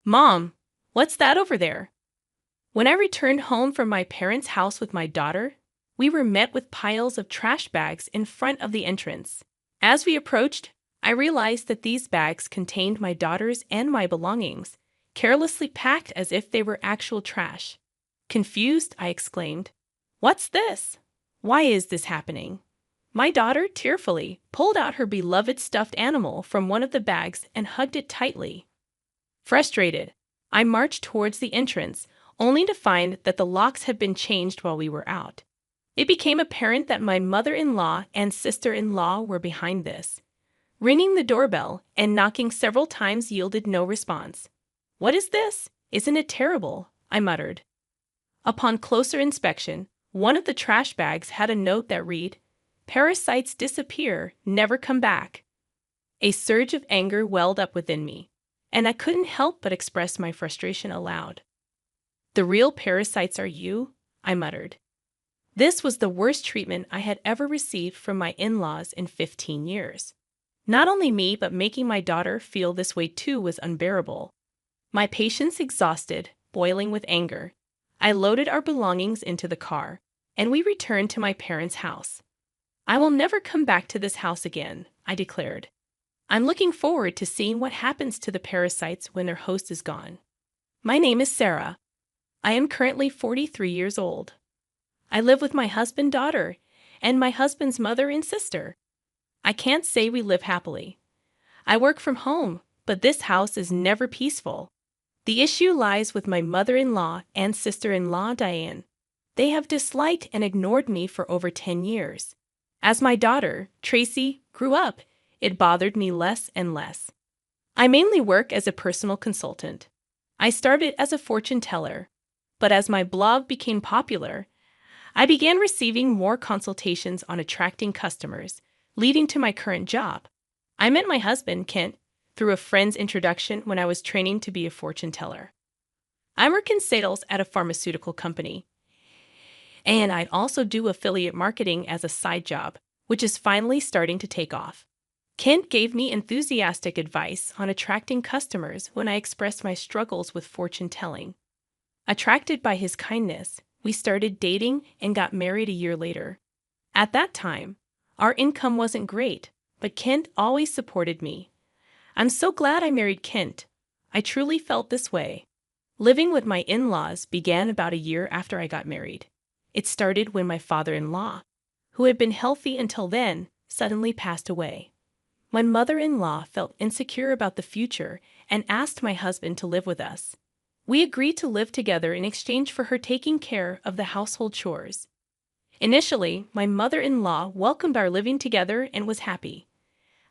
Mom, what's that over there? When I returned home from my parents' house with my daughter, we were met with piles of trash bags in front of the entrance. As we approached, I realized that these bags contained my daughter's and my belongings, carelessly packed as if they were actual trash. Confused, I exclaimed, "What's this? Why is this happening?" My daughter tearfully pulled out her beloved stuffed animal from one of the bags and hugged it tightly. Frustrated, I marched towards the entrance, only to find that the locks had been changed while we were out. It became apparent that my mother-in-law and sister-in-law were behind this. Ringing the doorbell and knocking several times yielded no response. "What is this? Isn't it terrible?" I muttered. Upon closer inspection, one of the trash bags had a note that read, "Parasites disappear, never come back." A surge of anger welled up within me, and I couldn't help but express my frustration aloud. "The real parasites are you," I muttered. This was the worst treatment I had ever received from my in-laws in 15 years. Not only me, but making my daughter feel this way too was unbearable. My patience exhausted, boiling with anger, I loaded our belongings into the car, and we returned to my parents' house. "I will never come back to this house again," I declared. "I'm looking forward to seeing what happens to the parasites when their host is gone." My name is Sarah. I am currently 43 years old. I live with my husband, daughter, and my husband's mother and sister. I can't say we live happily. I work from home, but this house is never peaceful. The issue lies with my mother-in-law and sister-in-law, Diane. They have disliked and ignored me for over 10 years. As my daughter, Tracy, grew up, it bothered me less and less. I mainly work as a personal consultant. I started as a fortune teller, but as my blog became popular, I began receiving more consultations on attracting customers, leading to my current job. I met my husband, Kent, through a friend's introduction when I was training to be a fortune teller. I work in sales at a pharmaceutical company, and I'd also do affiliate marketing as a side job, which is finally starting to take off. Kent gave me enthusiastic advice on attracting customers when I expressed my struggles with fortune telling. Attracted by his kindness, we started dating and got married a year later. At that time, our income wasn't great, but Kent always supported me. I'm so glad I married Kent. I truly felt this way. Living with my in-laws began about a year after I got married. It started when my father-in-law, who had been healthy until then, suddenly passed away. My mother-in-law felt insecure about the future and asked my husband to live with us. We agreed to live together in exchange for her taking care of the household chores. Initially, my mother-in-law welcomed our living together and was happy.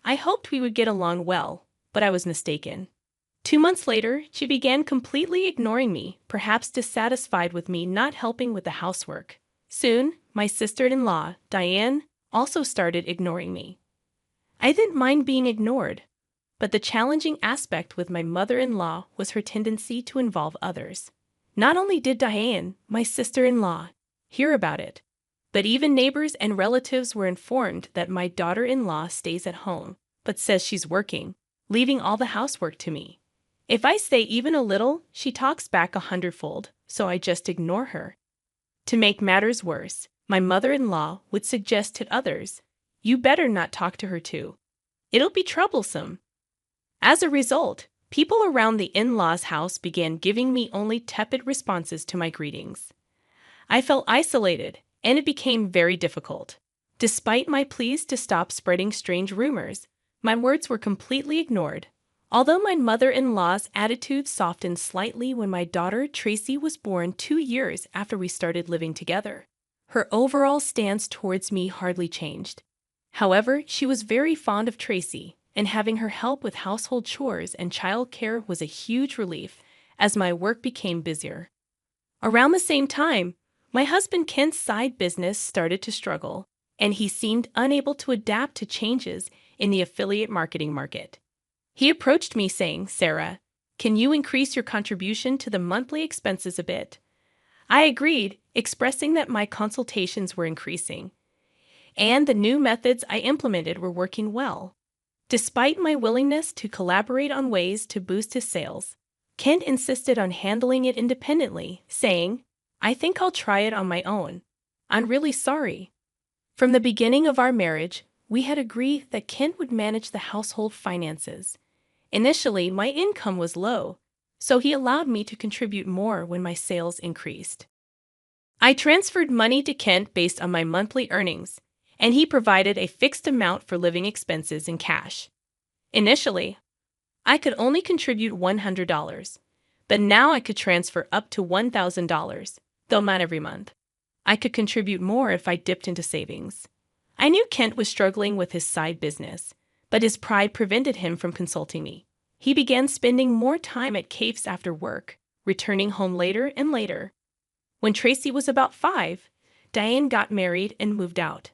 I hoped we would get along well, but I was mistaken. 2 months later, she began completely ignoring me, perhaps dissatisfied with me not helping with the housework. Soon, my sister-in-law, Diane, also started ignoring me. I didn't mind being ignored, but the challenging aspect with my mother-in-law was her tendency to involve others. Not only did Diane, my sister-in-law, hear about it, but even neighbors and relatives were informed that my daughter-in-law stays at home, but says she's working, leaving all the housework to me. If I say even a little, she talks back 100-fold, so I just ignore her. To make matters worse, my mother-in-law would suggest to others, "You better not talk to her too. It'll be troublesome." As a result, people around the in-laws' house began giving me only tepid responses to my greetings. I felt isolated, and it became very difficult. Despite my pleas to stop spreading strange rumors, my words were completely ignored. Although my mother-in-law's attitude softened slightly when my daughter Tracy was born 2 years after we started living together, her overall stance towards me hardly changed. However, she was very fond of Tracy, and having her help with household chores and child care was a huge relief as my work became busier. Around the same time, my husband Kent's side business started to struggle, and he seemed unable to adapt to changes in the affiliate marketing market. He approached me saying, "Sarah, can you increase your contribution to the monthly expenses a bit?" I agreed, expressing that my consultations were increasing, and the new methods I implemented were working well. Despite my willingness to collaborate on ways to boost his sales, Kent insisted on handling it independently, saying, "I think I'll try it on my own. I'm really sorry." From the beginning of our marriage, we had agreed that Kent would manage the household finances. Initially, my income was low, so he allowed me to contribute more when my sales increased. I transferred money to Kent based on my monthly earnings, and he provided a fixed amount for living expenses in cash. Initially, I could only contribute $100, but now I could transfer up to $1,000, though not every month. I could contribute more if I dipped into savings. I knew Kent was struggling with his side business, but his pride prevented him from consulting me. He began spending more time at cafes after work, returning home later and later. When Tracy was about 5, Diane got married and moved out.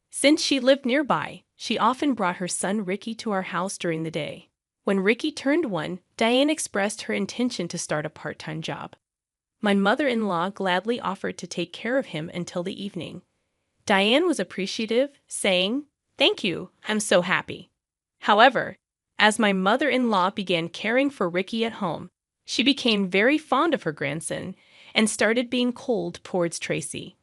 Since she lived nearby, she often brought her son Ricky to our house during the day. When Ricky turned 1, Diane expressed her intention to start a part-time job. My mother-in-law gladly offered to take care of him until the evening. Diane was appreciative, saying, "Thank you, I'm so happy." However, as my mother-in-law began caring for Ricky at home, she became very fond of her grandson and started being cold towards Tracy.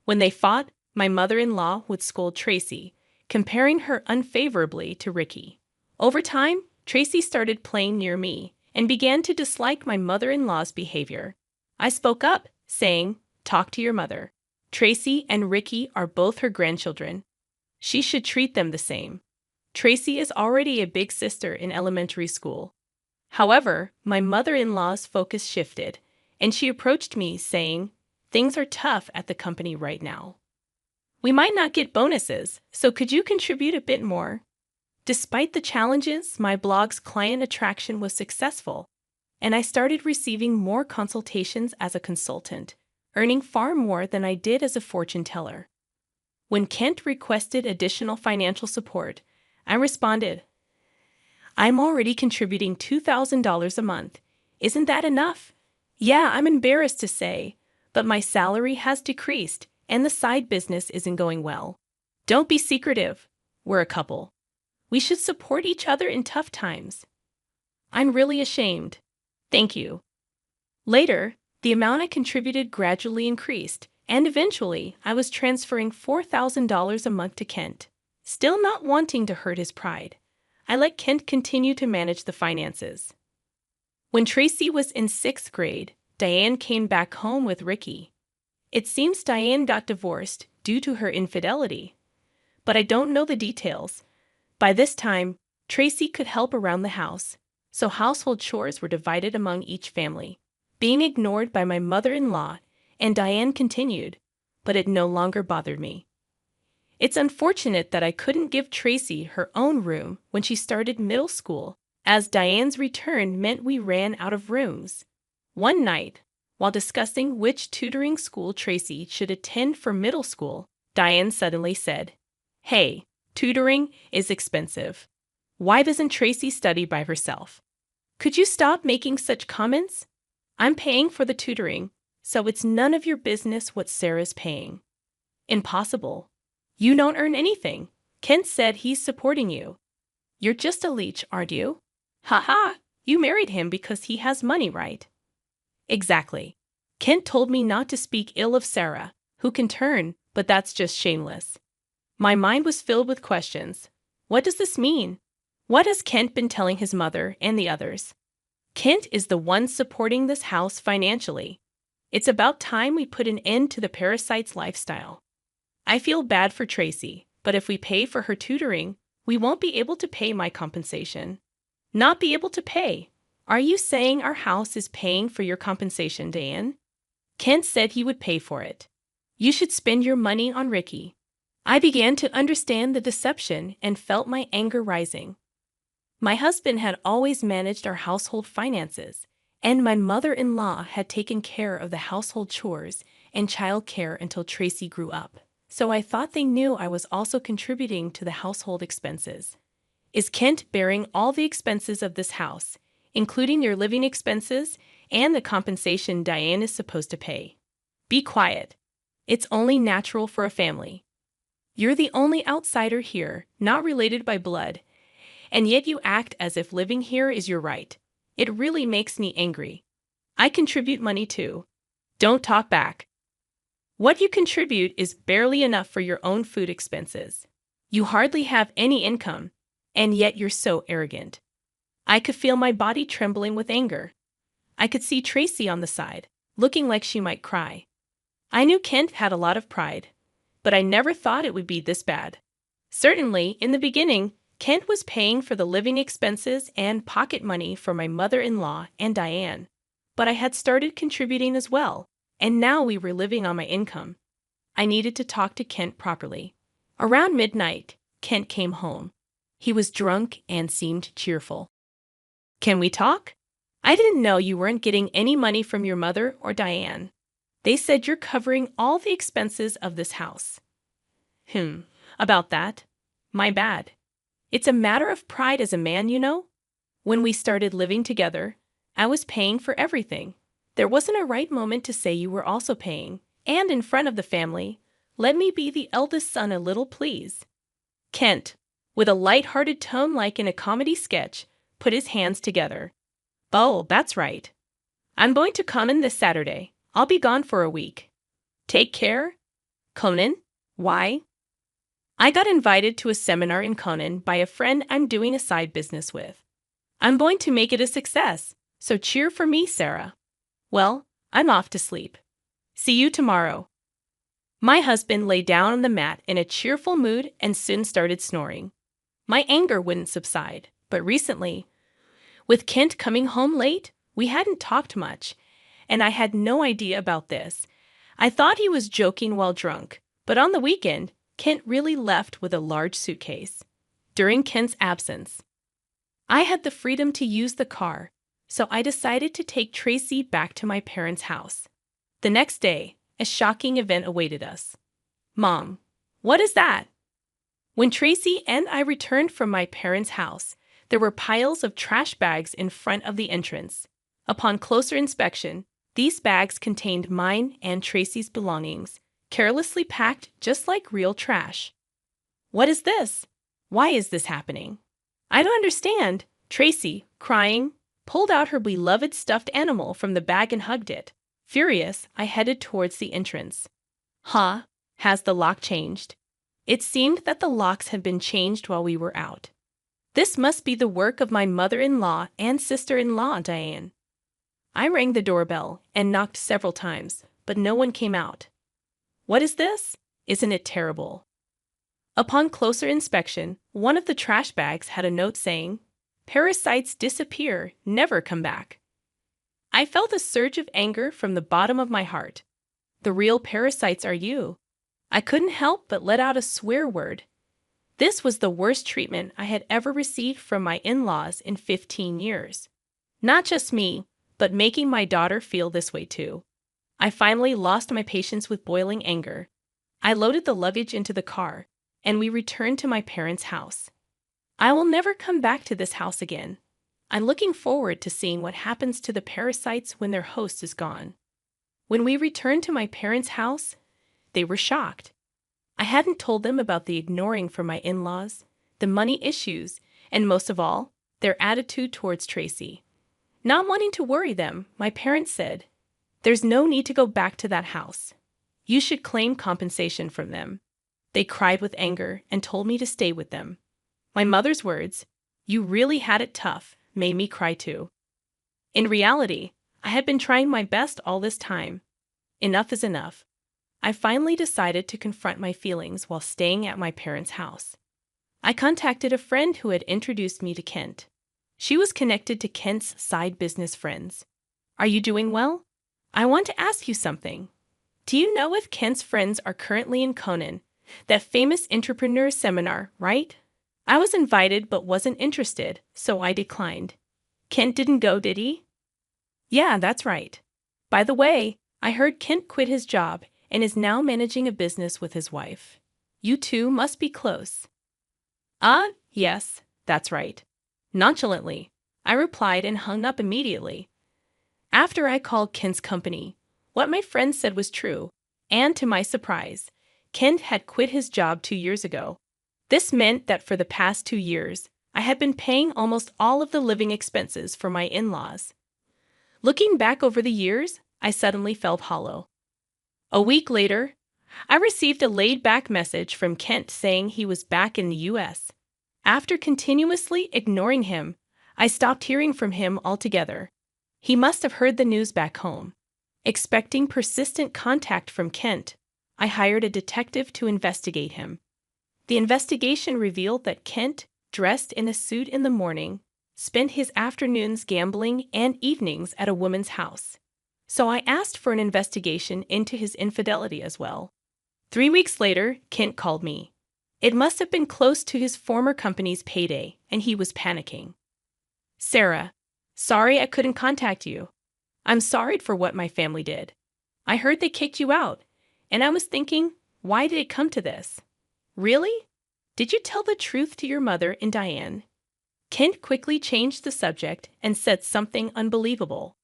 When they fought, my mother-in-law would scold Tracy, comparing her unfavorably to Ricky. Over time, Tracy started playing near me and began to dislike my mother-in-law's behavior. I spoke up, saying, "Talk to your mother. Tracy and Ricky are both her grandchildren. She should treat them the same. Tracy is already a big sister in elementary school." However, my mother-in-law's focus shifted, and she approached me saying, "Things are tough at the company right now. We might not get bonuses, so could you contribute a bit more?" Despite the challenges, my blog's client attraction was successful, and I started receiving more consultations as a consultant, earning far more than I did as a fortune teller. When Kent requested additional financial support, I responded, "I'm already contributing $2,000 a month. Isn't that enough?" "Yeah, I'm embarrassed to say, but my salary has decreased and the side business isn't going well." "Don't be secretive. We're a couple. We should support each other in tough times." "I'm really ashamed." "Thank you." Later, the amount I contributed gradually increased, and eventually I was transferring $4,000 a month to Kent. Still not wanting to hurt his pride, I let Kent continue to manage the finances. When Tracy was in 6th grade, Diane came back home with Ricky. It seems Diane got divorced due to her infidelity, but I don't know the details. By this time, Tracy could help around the house, so household chores were divided among each family, being ignored by my mother-in-law, and Diane continued, but it no longer bothered me. It's unfortunate that I couldn't give Tracy her own room when she started middle school, as Diane's return meant we ran out of rooms. One night, while discussing which tutoring school Tracy should attend for middle school, Diane suddenly said, "Hey, tutoring is expensive. Why doesn't Tracy study by herself? Could you stop making such comments? I'm paying for the tutoring, so it's none of your business what Sarah's paying." "Impossible. You don't earn anything. Kent said he's supporting you. You're just a leech, aren't you? Ha ha, you married him because he has money, right?" "Exactly. Kent told me not to speak ill of Sarah, who can turn, but that's just shameless." My mind was filled with questions. What does this mean? What has Kent been telling his mother and the others? Kent is the one supporting this house financially. It's about time we put an end to the parasite's lifestyle. I feel bad for Tracy, but if we pay for her tutoring, we won't be able to pay my compensation. Not be able to pay? Are you saying our house is paying for your compensation, Diane? Kent said he would pay for it. You should spend your money on Ricky. I began to understand the deception and felt my anger rising. My husband had always managed our household finances, and my mother-in-law had taken care of the household chores and child care until Tracy grew up. So I thought they knew I was also contributing to the household expenses. Is Kent bearing all the expenses of this house, including your living expenses and the compensation Diane is supposed to pay? Be quiet. It's only natural for a family. You're the only outsider here, not related by blood, and yet you act as if living here is your right. It really makes me angry. I contribute money too. Don't talk back. What you contribute is barely enough for your own food expenses. You hardly have any income, and yet you're so arrogant. I could feel my body trembling with anger. I could see Tracy on the side, looking like she might cry. I knew Kent had a lot of pride, but I never thought it would be this bad. Certainly, in the beginning, Kent was paying for the living expenses and pocket money for my mother-in-law and Diane. But I had started contributing as well, and now we were living on my income. I needed to talk to Kent properly. Around midnight, Kent came home. He was drunk and seemed cheerful. Can we talk? I didn't know you weren't getting any money from your mother or Diane. They said you're covering all the expenses of this house. About that. My bad. It's a matter of pride as a man, you know. When we started living together, I was paying for everything. There wasn't a right moment to say you were also paying, and in front of the family, let me be the eldest son a little, please. Kent, with a light-hearted tone like in a comedy sketch, put his hands together. Oh, that's right. I'm going to Conan this Saturday. I'll be gone for a week. Take care? Conan? Why? I got invited to a seminar in Conan by a friend I'm doing a side business with. I'm going to make it a success, so cheer for me, Sarah. Well, I'm off to sleep. See you tomorrow. My husband lay down on the mat in a cheerful mood and soon started snoring. My anger wouldn't subside, but recently, with Kent coming home late, we hadn't talked much, and I had no idea about this. I thought he was joking while drunk, but on the weekend, Kent really left with a large suitcase. During Kent's absence, I had the freedom to use the car, so I decided to take Tracy back to my parents' house. The next day, a shocking event awaited us. Mom, what is that? When Tracy and I returned from my parents' house, there were piles of trash bags in front of the entrance. Upon closer inspection, these bags contained mine and Tracy's belongings, carelessly packed just like real trash. What is this? Why is this happening? I don't understand. Tracy, crying, pulled out her beloved stuffed animal from the bag and hugged it. Furious, I headed towards the entrance. Has the lock changed? It seemed that the locks had been changed while we were out. This must be the work of my mother-in-law and sister-in-law, Diane. I rang the doorbell and knocked several times, but no one came out. What is this? Isn't it terrible? Upon closer inspection, one of the trash bags had a note saying, "Parasites disappear, never come back." I felt a surge of anger from the bottom of my heart. The real parasites are you. I couldn't help but let out a swear word. This was the worst treatment I had ever received from my in-laws in 15 years. Not just me, but making my daughter feel this way too. I finally lost my patience with boiling anger. I loaded the luggage into the car, and we returned to my parents' house. I will never come back to this house again. I'm looking forward to seeing what happens to the parasites when their host is gone. When we returned to my parents' house, they were shocked. I hadn't told them about the ignoring from my in-laws, the money issues, and most of all, their attitude towards Tracy. Not wanting to worry them, my parents said, "There's no need to go back to that house. You should claim compensation from them." They cried with anger and told me to stay with them. My mother's words, "You really had it tough," made me cry too. In reality, I had been trying my best all this time. Enough is enough. I finally decided to confront my feelings while staying at my parents' house. I contacted a friend who had introduced me to Kent. She was connected to Kent's side business friends. "Are you doing well? I want to ask you something. Do you know if Kent's friends are currently in Conan, that famous entrepreneur seminar, right? I was invited but wasn't interested, so I declined." "Kent didn't go, did he?" "Yeah, that's right. By the way, I heard Kent quit his job and is now managing a business with his wife. You two must be close." Yes, that's right." Nonchalantly, I replied and hung up immediately. After I called Kent's company, what my friend said was true, and to my surprise, Kent had quit his job 2 years ago. This meant that for the past 2 years, I had been paying almost all of the living expenses for my in-laws. Looking back over the years, I suddenly felt hollow. A week later, I received a laid-back message from Kent saying he was back in the US. After continuously ignoring him, I stopped hearing from him altogether. He must have heard the news back home. Expecting persistent contact from Kent, I hired a detective to investigate him. The investigation revealed that Kent, dressed in a suit in the morning, spent his afternoons gambling and evenings at a woman's house. So I asked for an investigation into his infidelity as well. 3 weeks later, Kent called me. It must have been close to his former company's payday, and he was panicking. Sarah, sorry I couldn't contact you. I'm sorry for what my family did. I heard they kicked you out, and I was thinking, why did it come to this? Really? Did you tell the truth to your mother and Diane? Kent quickly changed the subject and said something unbelievable.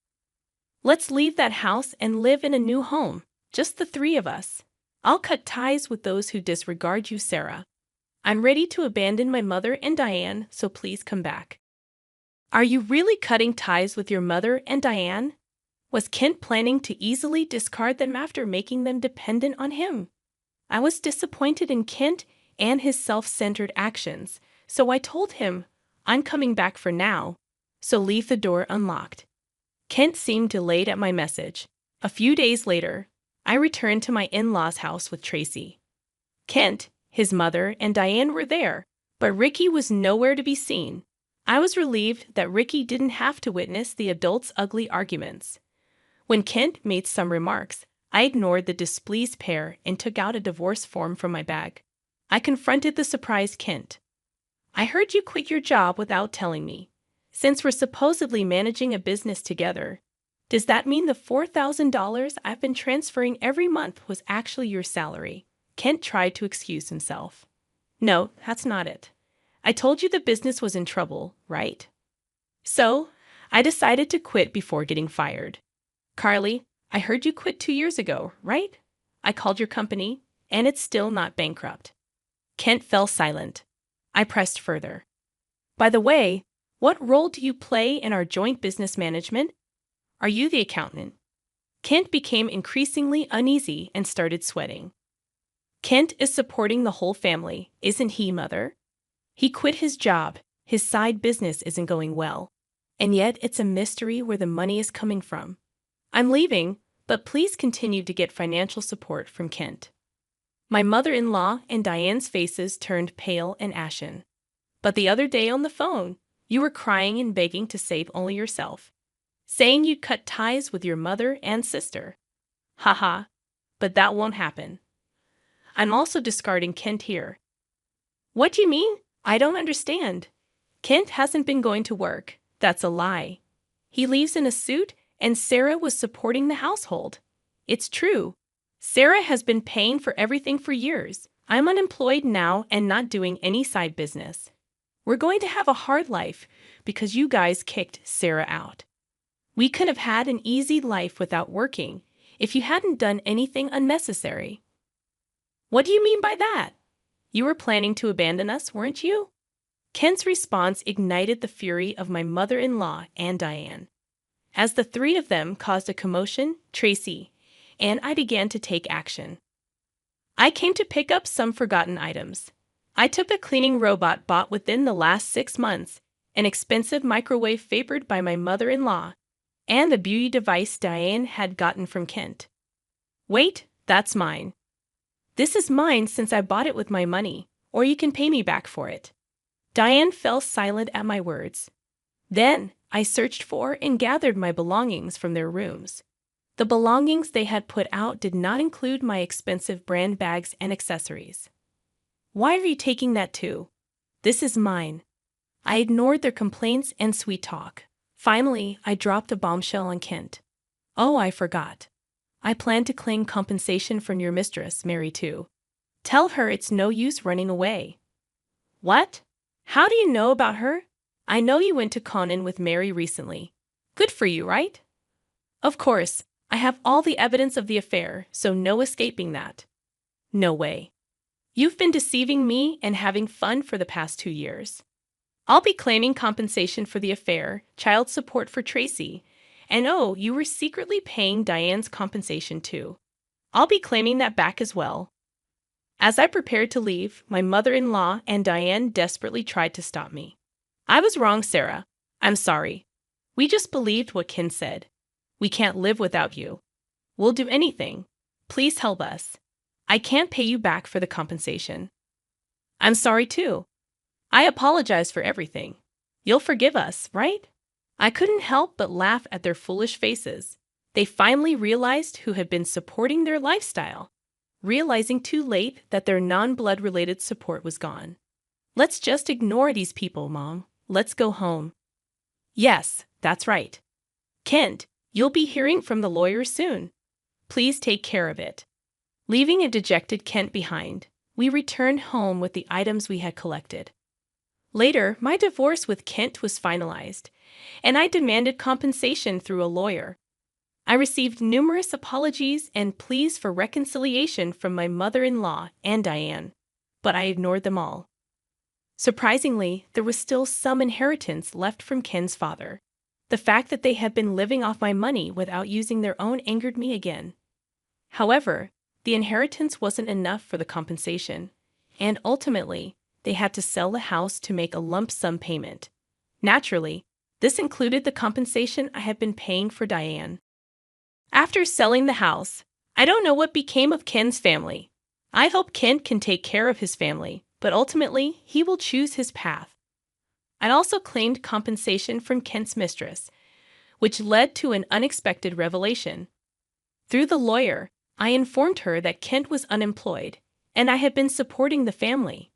Let's leave that house and live in a new home, just the three of us. I'll cut ties with those who disregard you, Sarah. I'm ready to abandon my mother and Diane, so please come back. Are you really cutting ties with your mother and Diane? Was Kent planning to easily discard them after making them dependent on him? I was disappointed in Kent and his self-centered actions, so I told him, I'm coming back for now, so leave the door unlocked. Kent seemed delayed at my message. A few days later, I returned to my in-laws' house with Tracy. Kent, his mother, and Diane were there, but Ricky was nowhere to be seen. I was relieved that Ricky didn't have to witness the adults' ugly arguments. When Kent made some remarks, I ignored the displeased pair and took out a divorce form from my bag. I confronted the surprised Kent. I heard you quit your job without telling me. Since we're supposedly managing a business together, does that mean the $4,000 I've been transferring every month was actually your salary? Kent tried to excuse himself. No, that's not it. I told you the business was in trouble, right? So, I decided to quit before getting fired. Carly, I heard you quit 2 years ago, right? I called your company, and it's still not bankrupt. Kent fell silent. I pressed further. By the way, what role do you play in our joint business management? Are you the accountant? Kent became increasingly uneasy and started sweating. Kent is supporting the whole family, isn't he, Mother? He quit his job, his side business isn't going well, and yet it's a mystery where the money is coming from. I'm leaving, but please continue to get financial support from Kent. My mother-in-law and Diane's faces turned pale and ashen. But the other day on the phone, you were crying and begging to save only yourself, saying you'd cut ties with your mother and sister. Haha, but that won't happen. I'm also discarding Kent here. What do you mean? I don't understand. Kent hasn't been going to work. That's a lie. He leaves in a suit, and Sarah was supporting the household. It's true. Sarah has been paying for everything for years. I'm unemployed now and not doing any side business. We're going to have a hard life because you guys kicked Sarah out. We could have had an easy life without working if you hadn't done anything unnecessary. What do you mean by that? You were planning to abandon us, weren't you? Kent's response ignited the fury of my mother-in-law and Diane. As the three of them caused a commotion, Tracy and I began to take action. I came to pick up some forgotten items. I took a cleaning robot bought within the last 6 months, an expensive microwave favored by my mother-in-law, and the beauty device Diane had gotten from Kent. Wait, that's mine. This is mine since I bought it with my money, or you can pay me back for it. Diane fell silent at my words. Then I searched for and gathered my belongings from their rooms. The belongings they had put out did not include my expensive brand bags and accessories. Why are you taking that too? This is mine. I ignored their complaints and sweet talk. Finally, I dropped a bombshell on Kent. Oh, I forgot. I plan to claim compensation from your mistress, Mary, too. Tell her it's no use running away. What? How do you know about her? I know you went to Conan with Mary recently. Good for you, right? Of course, I have all the evidence of the affair, so no escaping that. No way. You've been deceiving me and having fun for the past 2 years. I'll be claiming compensation for the affair, child support for Tracy, and oh, you were secretly paying Diane's compensation too. I'll be claiming that back as well. As I prepared to leave, my mother-in-law and Diane desperately tried to stop me. I was wrong, Sarah. I'm sorry. We just believed what Ken said. We can't live without you. We'll do anything. Please help us. I can't pay you back for the compensation. I'm sorry too. I apologize for everything. You'll forgive us, right? I couldn't help but laugh at their foolish faces. They finally realized who had been supporting their lifestyle, realizing too late that their non-blood related support was gone. Let's just ignore these people, Mom. Let's go home. Yes, that's right. Kent, you'll be hearing from the lawyer soon. Please take care of it. Leaving a dejected Kent behind, we returned home with the items we had collected. Later, my divorce with Kent was finalized, and I demanded compensation through a lawyer. I received numerous apologies and pleas for reconciliation from my mother-in-law and Diane, but I ignored them all. Surprisingly, there was still some inheritance left from Ken's father. The fact that they had been living off my money without using their own angered me again. However, the inheritance wasn't enough for the compensation, and ultimately, they had to sell the house to make a lump sum payment. Naturally, this included the compensation I had been paying for Diane. After selling the house, I don't know what became of Ken's family. I hope Ken can take care of his family, but ultimately, he will choose his path. I also claimed compensation from Kent's mistress, which led to an unexpected revelation. Through the lawyer, I informed her that Kent was unemployed, and I had been supporting the family.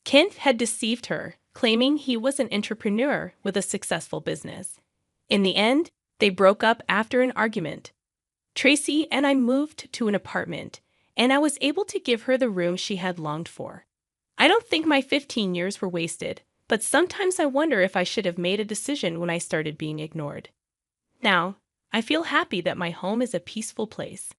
Kent had deceived her, claiming he was an entrepreneur with a successful business. In the end, they broke up after an argument. Tracy and I moved to an apartment, and I was able to give her the room she had longed for. I don't think my 15 years were wasted, but sometimes I wonder if I should have made a decision when I started being ignored. Now, I feel happy that my home is a peaceful place.